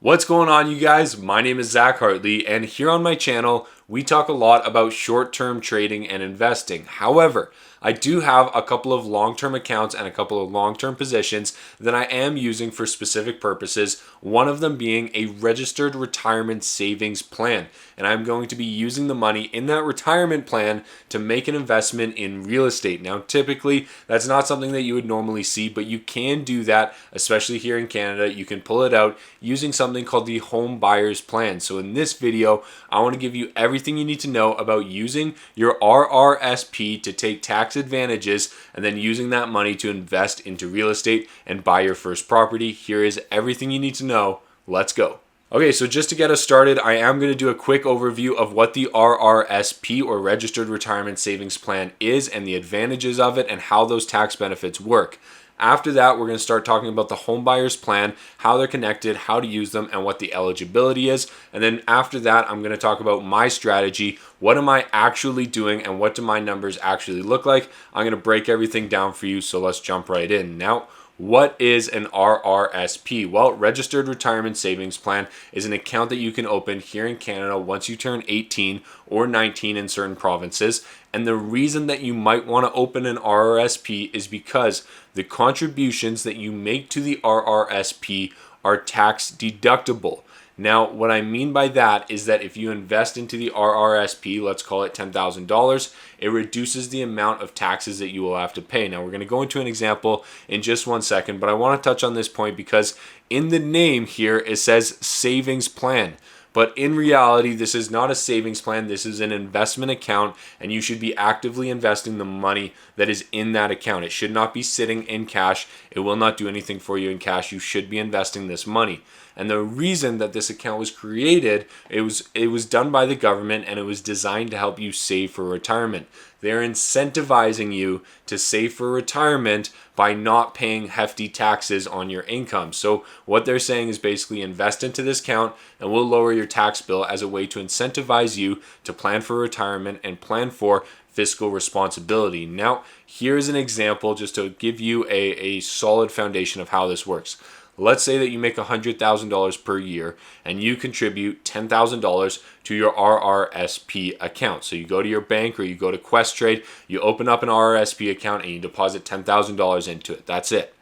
What's going on, you guys? My name is Zach Hartley, and here on my channel, we talk a lot about short-term trading and investing. However, I do have a couple of long-term accounts and a couple of long-term positions that I am using for specific purposes, one of them being a registered retirement savings plan. And I'm going to be using the money in that retirement plan to make an investment in real estate. Now, typically, that's not something that you would normally see, but you can do that, especially here in Canada. You can pull it out using something called the home buyer's plan. So in this video, I want to give you everything you need to know about using your RRSP to take tax advantages and then using that money to invest into real estate and buy your first property. Here is everything you need to know. Let's go. Okay, so just to get us started, I am going to do a quick overview of what the RRSP or Registered Retirement Savings Plan is and the advantages of it and how those tax benefits work. After that, we're going to start talking about the home buyer's plan, how they're connected, how to use them, and what the eligibility is. And then after that, I'm going to talk about my strategy. What am I actually doing and what do my numbers actually look like? I'm going to break everything down for you, so let's jump right in. Now, what is an RRSP? Well, Registered Retirement Savings Plan is an account that you can open here in Canada once you turn 18 or 19 in certain provinces. And the reason that you might want to open an RRSP is because the contributions that you make to the RRSP are tax deductible. Now, what I mean by that is that if you invest into the RRSP, let's call it $10,000, it reduces the amount of taxes that you will have to pay. Now, we're going to go into an example in just 1 second, but I want to touch on this point because in the name here, it says savings plan. But in reality, this is not a savings plan. This is an investment account, and you should be actively investing the money that is in that account. It should not be sitting in cash. It will not do anything for you in cash. You should be investing this money. And the reason that this account was created, it was done by the government, and it was designed to help you save for retirement. They're incentivizing you to save for retirement by not paying hefty taxes on your income. So what they're saying is basically invest into this account and we'll lower your tax bill as a way to incentivize you to plan for retirement and plan for fiscal responsibility. Now, here's an example just to give you a solid foundation of how this works. Let's say that you make $100,000 per year and you contribute $10,000 to your RRSP account. So you go to your bank or you go to Questrade, you open up an RRSP account and you deposit $10,000 into it. That's it.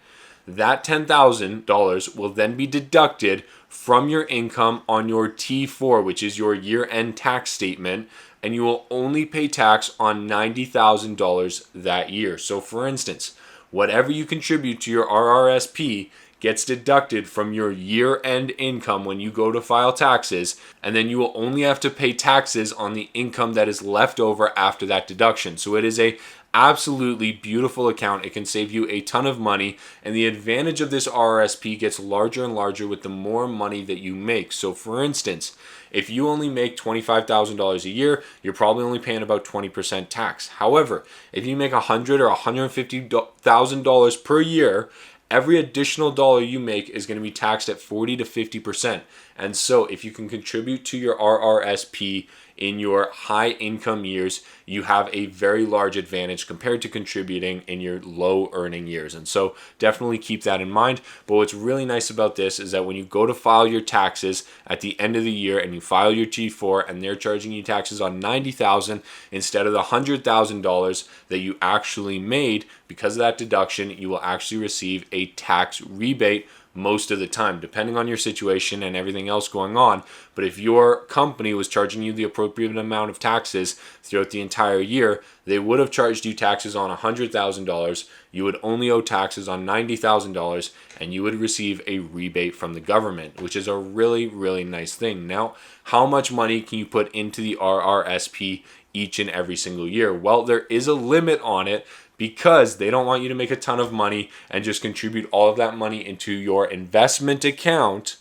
That $10,000 will then be deducted from your income on your T4, which is your year-end tax statement, and you will only pay tax on $90,000 that year. So for instance, whatever you contribute to your RRSP gets deducted from your year-end income when you go to file taxes, and then you will only have to pay taxes on the income that is left over after that deduction. So it is a absolutely beautiful account. It can save you a ton of money, and the advantage of this RRSP gets larger and larger with the more money that you make. So for instance, if you only make $25,000 a year, you're probably only paying about 20% tax. However, if you make $100,000 or $150,000 per year, every additional dollar you make is going to be taxed at 40 to 50%. And so if you can contribute to your RRSP in your high income years, you have a very large advantage compared to contributing in your low earning years. And so definitely keep that in mind. But what's really nice about this is that when you go to file your taxes at the end of the year and you file your T4 and they're charging you taxes on $90,000 instead of the $100,000 that you actually made, because of that deduction, you will actually receive a tax rebate most of the time, depending on your situation and everything else going on. But if your company was charging you the appropriate amount of taxes throughout the entire year, they would have charged you taxes on $100,000. You would only owe taxes on $90,000, and you would receive a rebate from the government, which is a really, really nice thing. Now, how much money can you put into the RRSP each and every single year? Well, there is a limit on it, because they don't want you to make a ton of money and just contribute all of that money into your investment account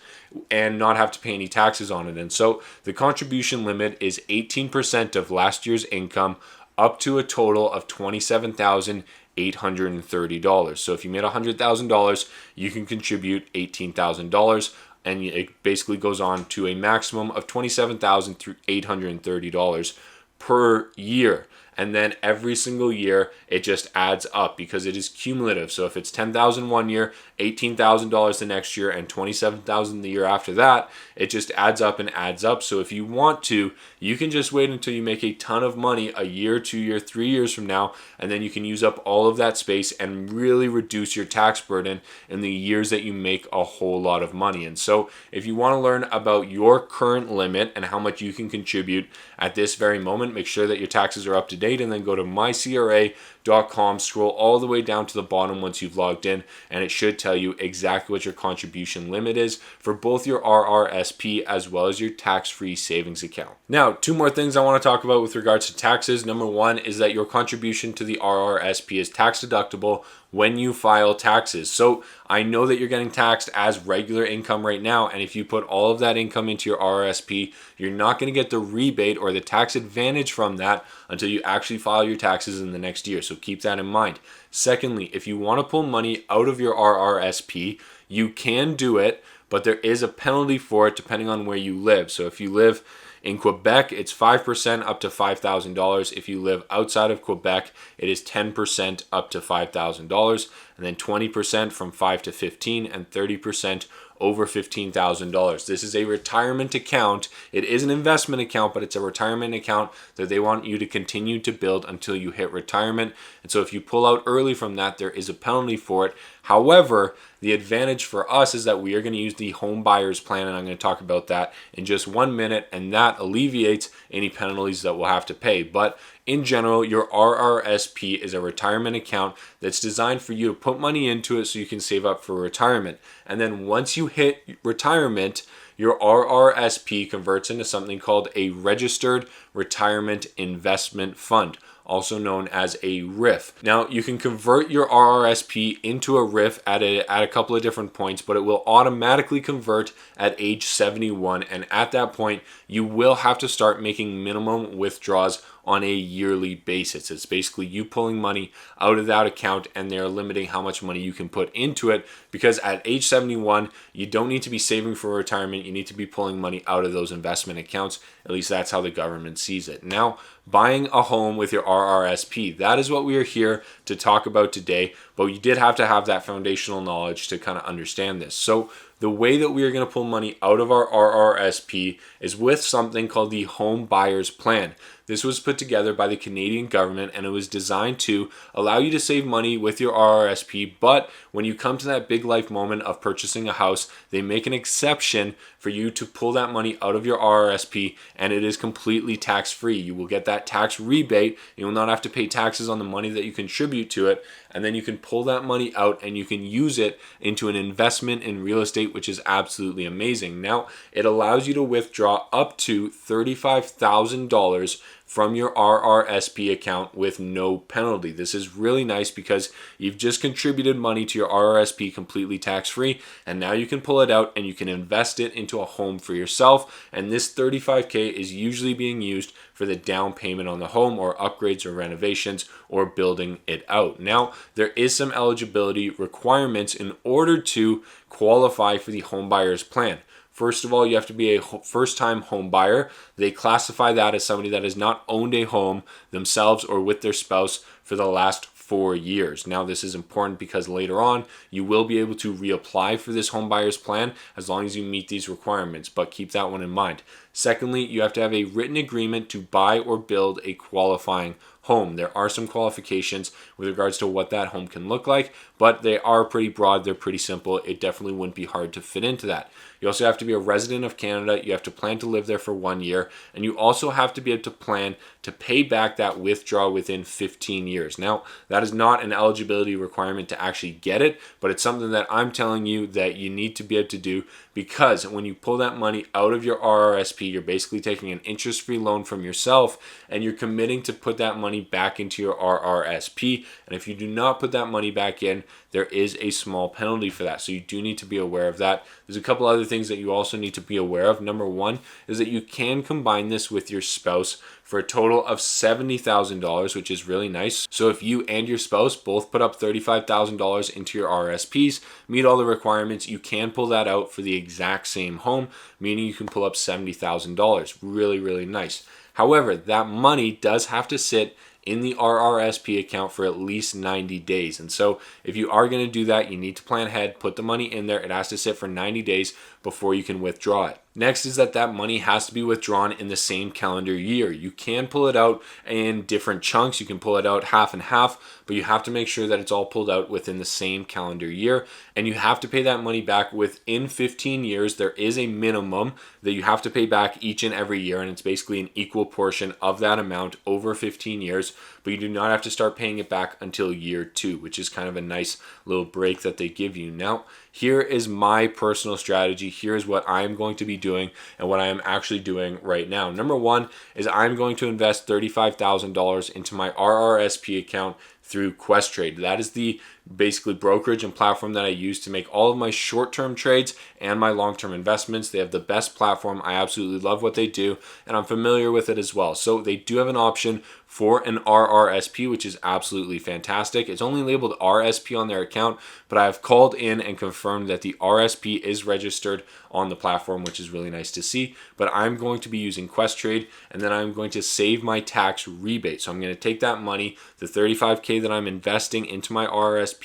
and not have to pay any taxes on it. And so the contribution limit is 18% of last year's income up to a total of $27,830. So if you made $100,000, you can contribute $18,000, and it basically goes on to a maximum of $27,830 per year. and then every single year it just adds up because it is cumulative. So if it's $10,000 one year, $18,000 the next year, and $27,000 the year after that, it just adds up and adds up. So if you want to, you can just wait until you make a ton of money a year, 2 year, 3 years from now, and then you can use up all of that space and really reduce your tax burden in the years that you make a whole lot of money. And so if you want to learn about your current limit and how much you can contribute at this very moment, make sure that your taxes are up to date, and then go to mycra.com, scroll all the way down to the bottom once you've logged in, and it should tell you exactly what your contribution limit is for both your RRSP as well as your tax-free savings account. Now, two more things I want to talk about with regards to taxes. Number one is that your contribution to the RRSP is tax deductible when you file taxes. So I know that you're getting taxed as regular income right now, and if you put all of that income into your RRSP, you're not going to get the rebate or the tax advantage from that until you actually file your taxes in the next year. So keep that in mind. Secondly, if you want to pull money out of your RRSP, you can do it, but there is a penalty for it depending on where you live. So if you live in Quebec, it's 5% up to $5,000. If you live outside of Quebec, it is 10% up to $5,000, and then 20% from 5 to 15, and 30% over $15,000. This is a retirement account. It is an investment account, but it's a retirement account that they want you to continue to build until you hit retirement. And so if you pull out early from that, there is a penalty for it. However, the advantage for us is that we are going to use the home buyers plan, and I'm going to talk about that in just 1 minute, and that alleviates any penalties that we'll have to pay. But in general, your RRSP is a retirement account that's designed for you to put money into it so you can save up for retirement. And then once you hit retirement, your RRSP converts into something called a registered retirement investment fund, also known as a RIF. Now, you can convert your RRSP into a RIF at a couple of different points, but it will automatically convert at age 71. And at that point, you will have to start making minimum withdrawals on a yearly basis. It's basically you pulling money out of that account, and they're limiting how much money you can put into it, because at age 71, you don't need to be saving for retirement. You need to be pulling money out of those investment accounts. At least that's how the government sees it. Now, buying a home with your RRSP, that is what we are here to talk about today, but you did have to have that foundational knowledge to kind of understand this. So the way that we are going to pull money out of our RRSP is with something called the Home Buyers Plan. This was put together by the Canadian government, and it was designed to allow you to save money with your RRSP, but when you come to that big life moment of purchasing a house, they make an exception for you to pull that money out of your RRSP, and it is completely tax-free. You will get that tax rebate. You will not have to pay taxes on the money that you contribute to it, and then you can pull that money out and you can use it into an investment in real estate, which is absolutely amazing. Now, it allows you to withdraw up to $35,000 from your RRSP account with no penalty. This is really nice because you've just contributed money to your RRSP completely tax-free, and now you can pull it out and you can invest it into a home for yourself. And this $35K is usually being used for the down payment on the home, or upgrades or renovations, or building it out. Now, there is some eligibility requirements in order to qualify for the home buyers plan. First of all, you have to be a first-time home buyer. They classify that as somebody that has not owned a home themselves or with their spouse for the last 4 years. Now, this is important because later on, you will be able to reapply for this home buyer's plan as long as you meet these requirements, but keep that one in mind. Secondly, you have to have a written agreement to buy or build a qualifying home. There are some qualifications with regards to what that home can look like, but they are pretty broad. They're pretty simple. It definitely wouldn't be hard to fit into that. You also have to be a resident of Canada. You have to plan to live there for 1 year, and you also have to be able to plan to pay back that withdrawal within 15 years. Now, that is not an eligibility requirement to actually get it, but it's something that I'm telling you that you need to be able to do, because when you pull that money out of your RRSP, you're basically taking an interest-free loan from yourself, and you're committing to put that money back into your RRSP. And if you do not put that money back in, there is a small penalty for that. So you do need to be aware of that. There's a couple other things that you also need to be aware of. Number one is that you can combine this with your spouse for a total of $70,000, which is really nice. So if you and your spouse both put up $35,000 into your RRSPs, meet all the requirements, you can pull that out for the exact same home, meaning you can pull up $70,000. Really, really nice. However, that money does have to sit in the RRSP account for at least 90 days. And so if you are going to do that, you need to plan ahead, put the money in there. It has to sit for 90 days before you can withdraw it. Next is that money has to be withdrawn in the same calendar year. You can pull it out in different chunks. You can pull it out half and half, but you have to make sure that it's all pulled out within the same calendar year. And you have to pay that money back within 15 years. There is a minimum that you have to pay back each and every year, and it's basically an equal portion of that amount over 15 years, but you do not have to start paying it back until year 2, which is kind of a nice little break that they give you. Now, here is my personal strategy. Here is what I'm going to be doing and what I am actually doing right now. Number one is I'm going to invest $35,000 into my RRSP account through Questrade. That is the basically brokerage and platform that I use to make all of my short-term trades and my long-term investments. They have the best platform. I absolutely love what they do, and I'm familiar with it as well. So they do have an option for an RRSP, which is absolutely fantastic. It's only labeled RSP on their account, but I have called in and confirmed that the RSP is registered on the platform, which is really nice to see. But I'm going to be using Questrade, and then I'm going to save my tax rebate. So I'm going to take that money, the $35K that I'm investing into my RRSP,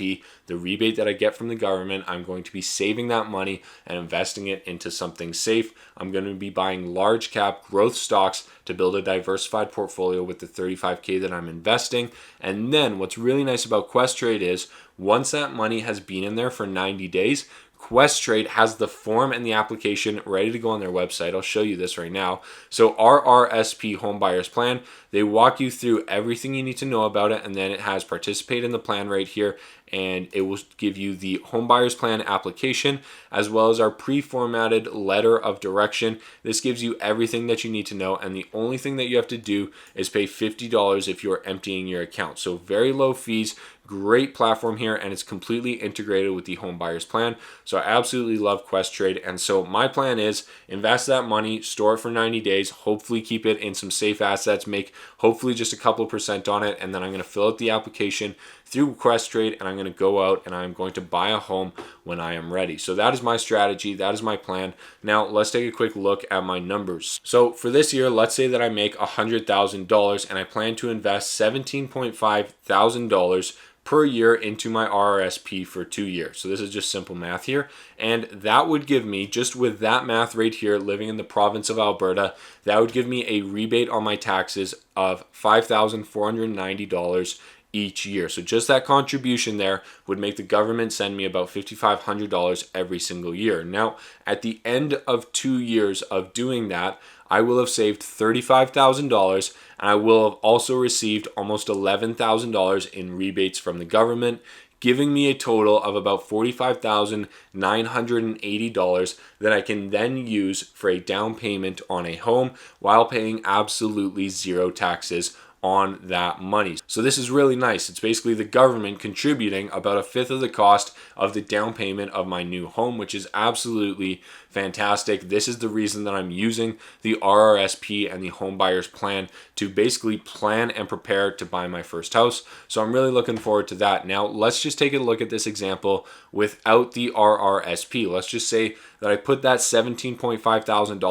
the rebate that I get from the government, I'm going to be saving that money and investing it into something safe. I'm going to be buying large cap growth stocks to build a diversified portfolio with the $35K that I'm investing. And then what's really nice about Questrade is once that money has been in there for 90 days, Questrade has the form and the application ready to go on their website. I'll show you this right now. So RRSP Home Buyers Plan, they walk you through everything you need to know about it, and then it has participate in the plan right here, and it will give you the Home Buyers Plan application as well as our pre-formatted letter of direction. This gives you everything that you need to know, and the only thing that you have to do is pay $50 if you're emptying your account. So very low fees. Great platform here, and it's completely integrated with the Home Buyers Plan. So I absolutely love Questrade, and so my plan is invest that money, store it for 90 days, hopefully keep it in some safe assets, make hopefully just a couple % on it, and then I'm going to fill out the application through Questrade, and I'm going to go out and I'm going to buy a home when I am ready. So that is my strategy. That is my plan. Now let's take a quick look at my numbers. So for this year, let's say that I make $100,000 and I plan to invest $17.5 thousand per year into my RRSP for 2 years. So this is just simple math here. And that would give me, just with that math right here, living in the province of Alberta, that would give me a rebate on my taxes of $5,490 each year. So just that contribution there would make the government send me about $5,500 every single year. Now, at the end of 2 years of doing that, I will have saved $35,000, and I will have also received almost $11,000 in rebates from the government, giving me a total of about $45,980 that I can then use for a down payment on a home while paying absolutely zero taxes on that money. So this is really nice. It's basically the government contributing about a fifth of the cost of the down payment of my new home, which is absolutely fantastic. This is the reason that I'm using the RRSP and the Home Buyers Plan to basically plan and prepare to buy my first house. So I'm really looking forward to that. Now let's just take a look at this example without the RRSP. Let's just say that I put that $17.5 thousand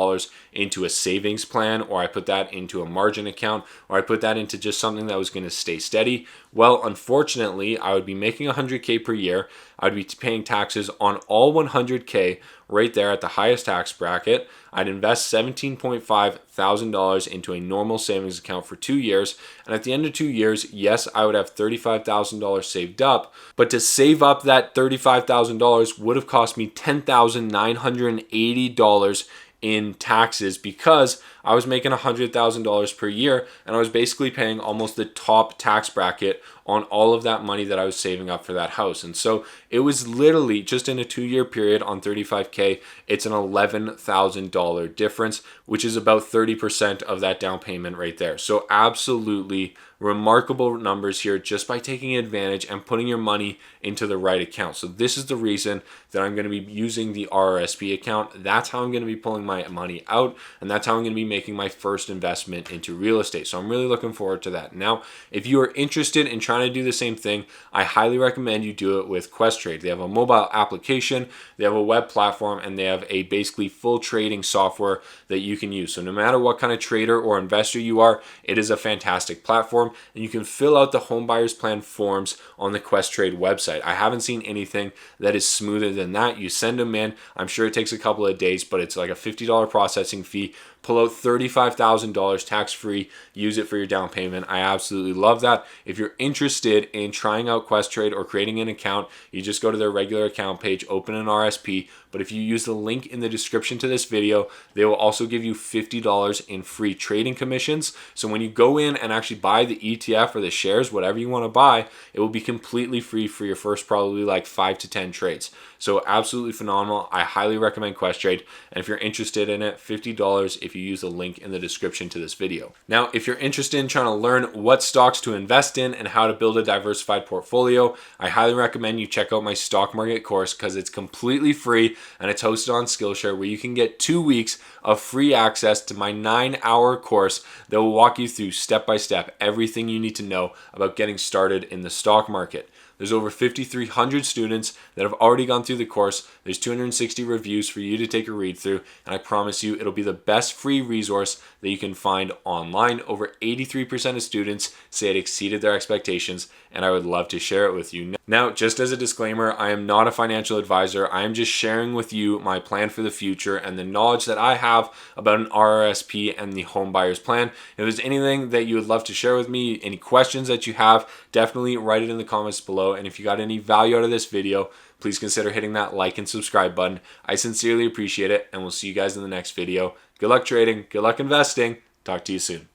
into a savings plan, or I put that into a margin account, or I put that into just something that was going to stay steady. Well, unfortunately, I would be making $100K per year. I'd be paying taxes on all $100K right there at the highest tax bracket. I'd invest $17.5 thousand into a normal savings account for 2 years. And at the end of 2 years, yes, I would have $35,000 saved up. But to save up that $35,000 would have cost me $10,980 in taxes, because I was making $100,000 per year, and I was basically paying almost the top tax bracket on all of that money that I was saving up for that house. And so it was literally just in a 2-year period on $35K, it's an $11,000 difference, which is about 30% of that down payment right there. So absolutely remarkable numbers here just by taking advantage and putting your money into the right account. So this is the reason that I'm going to be using the RRSP account. That's how I'm going to be pulling my money out, and that's how I'm going to be making my first investment into real estate. So I'm really looking forward to that. Now, if you are interested in trying trying to do the same thing, I highly recommend you do it with Questrade. They have a mobile application, they have a web platform, and they have a basically full trading software that you can use. So no matter what kind of trader or investor you are, it is a fantastic platform, and you can fill out the home buyers plan forms on the Questrade website. I haven't seen anything that is smoother than that. You send them in. I'm sure it takes a couple of days, but it's like a $50 processing fee. Pull out $35,000 tax-free, use it for your down payment. I absolutely love that. If you're interested in trying out Questrade or creating an account, you just go to their regular account page, open an RSP. But if you use the link in the description to this video, they will also give you $50 in free trading commissions. So when you go in and actually buy the ETF or the shares, whatever you want to buy, it will be completely free for your first probably like 5 to 10 trades. So absolutely phenomenal. I highly recommend Questrade. And if you're interested in it, $50 if you use the link in the description to this video. Now, if you're interested in trying to learn what stocks to invest in and how to build a diversified portfolio, I highly recommend you check out my stock market course because it's completely free and it's hosted on Skillshare, where you can get 2 weeks of free access to my 9-hour course that will walk you through step by step everything you need to know about getting started in the stock market. There's over 5,300 students that have already gone through the course. There's 260 reviews for you to take a read through, and I promise you it'll be the best free resource that you can find online. Over 83% of students say it exceeded their expectations, and I would love to share it with you. Now, just as a disclaimer, I am not a financial advisor. I am just sharing with you my plan for the future and the knowledge that I have about an RRSP and the home buyers plan. If there's anything that you would love to share with me, any questions that you have, definitely write it in the comments below. And if you got any value out of this video, please consider hitting that like and subscribe button. I sincerely appreciate it, and we'll see you guys in the next video. Good luck trading, good luck investing. Talk to you soon.